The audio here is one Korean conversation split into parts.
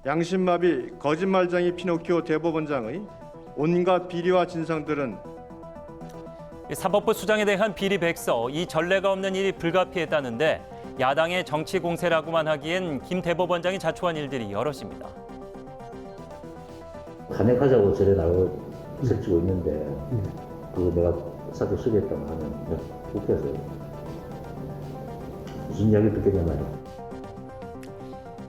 양심마비 거짓말쟁이 피노키오 대법원장의 온갖 비리와 진상들은 사법부 수장에 대한 비리백서, 이 전례가 없는 일이 불가피했다는데 야당의 정치 공세라고만 하기엔 김 대법원장이 자초한 일들이 여럿입니다. 탄핵하자고 저래 나고 설치고 있는데 그거 내가 사적 수리했다고 하면 국회에서 무슨 이야기를 듣겠냐 말이야.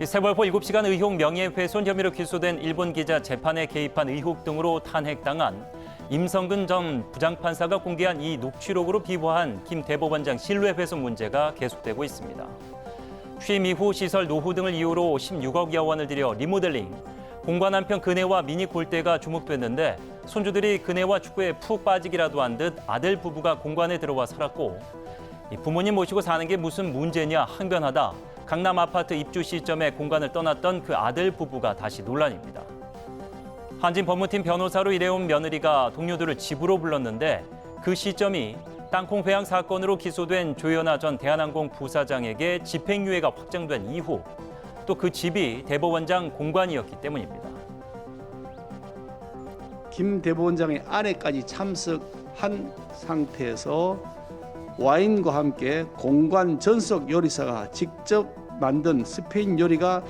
세월호 7시간 의혹 명예훼손 혐의로 기소된 일본 기자 재판에 개입한 의혹 등으로 탄핵당한 임성근 전 부장판사가 공개한 이 녹취록으로 비호한 김 대법원장 신뢰훼손 문제가 계속되고 있습니다. 취임 이후 시설 노후 등을 이유로 16억여 원을 들여 리모델링, 공관 한편 그네와 미니 골대가 주목됐는데 손주들이 그네와 축구에 푹 빠지기라도 한 듯 아들 부부가 공관에 들어와 살았고 부모님 모시고 사는 게 무슨 문제냐 항변하다 강남 아파트 입주 시점에 공간을 떠났던 그 아들 부부가 다시 논란입니다. 한진 법무팀 변호사로 일해온 며느리가 동료들을 집으로 불렀는데 그 시점이 땅콩 회항 사건으로 기소된 조현아 전 대한항공 부사장에게 집행유예가 확정된 이후 또 그 집이 대법원장 공간이었기 때문입니다. 김 대법원장의 아내까지 참석한 상태에서 와인과 함께 공관 전속 요리사가 직접 만든 스페인 요리가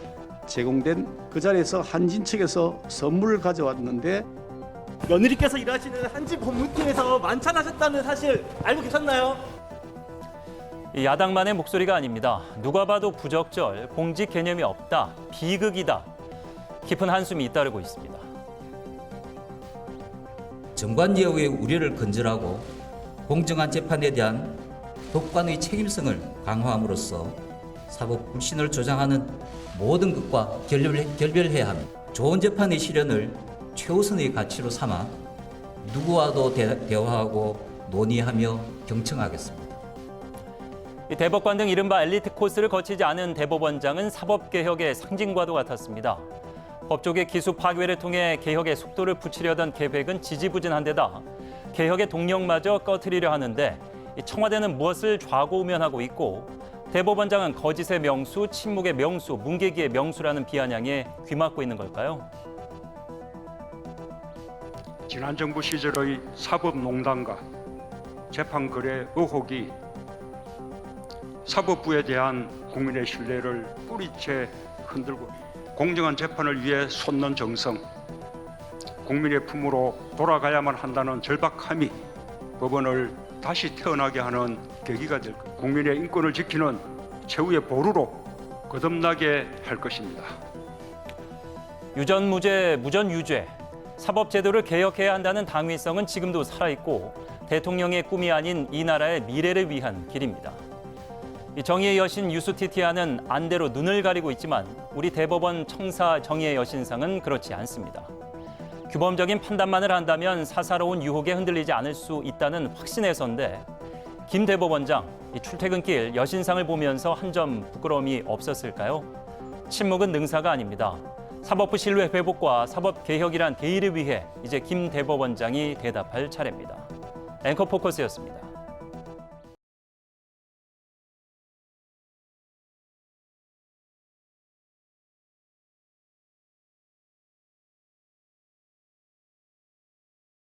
제공된 그 자리에서 한진 측에서 선물을 가져왔는데 며느리께서 일하시는 한진 법무팀에서 만찬하셨다는 사실 알고 계셨나요? 야당만의 목소리가 아닙니다. 누가 봐도 부적절, 공직 개념이 없다, 비극이다. 깊은 한숨이 잇따르고 있습니다. 정관예우의 우려를 건절하고 공정한 재판에 대한 법관의 책임성을 강화함으로써 사법 불신을 조장하는 모든 것과 결별해야 합니다. 좋은 재판의 실현을 최우선의 가치로 삼아 누구와도 대화하고 논의하며 경청하겠습니다. 대법관 등 이른바 엘리트 코스를 거치지 않은 대법원장은 사법개혁의 상징과도 같았습니다. 법조계 기수 파괴를 통해 개혁의 속도를 붙이려던 계획은 지지부진한 데다 개혁의 동력마저 꺼트리려 하는데 청와대는 무엇을 좌고우면하고 있고 대법원장은 거짓의 명수, 침묵의 명수, 문개기의 명수라는 비아냥에 귀막고 있는 걸까요? 지난 정부 시절의 사법농단과 재판거래 의혹이 사법부에 대한 국민의 신뢰를 뿌리채 흔들고 공정한 재판을 위해 솟는 정성, 국민의 품으로 돌아가야만 한다는 절박함이 법원을 다시 태어나게 하는 계기가 될 것, 국민의 인권을 지키는 최후의 보루로 거듭나게 할 것입니다. 유전무죄, 무전유죄, 사법제도를 개혁해야 한다는 당위성은 지금도 살아있고 대통령의 꿈이 아닌 이 나라의 미래를 위한 길입니다. 이 정의의 여신 유스티티아는 안대로 눈을 가리고 있지만 우리 대법원 청사 정의의 여신상은 그렇지 않습니다. 규범적인 판단만을 한다면 사사로운 유혹에 흔들리지 않을 수 있다는 확신에서인데 김 대법원장, 이 출퇴근길 여신상을 보면서 한 점 부끄러움이 없었을까요? 침묵은 능사가 아닙니다. 사법부 신뢰 회복과 사법 개혁이란 대의를 위해 이제 김 대법원장이 대답할 차례입니다. 앵커 포커스였습니다.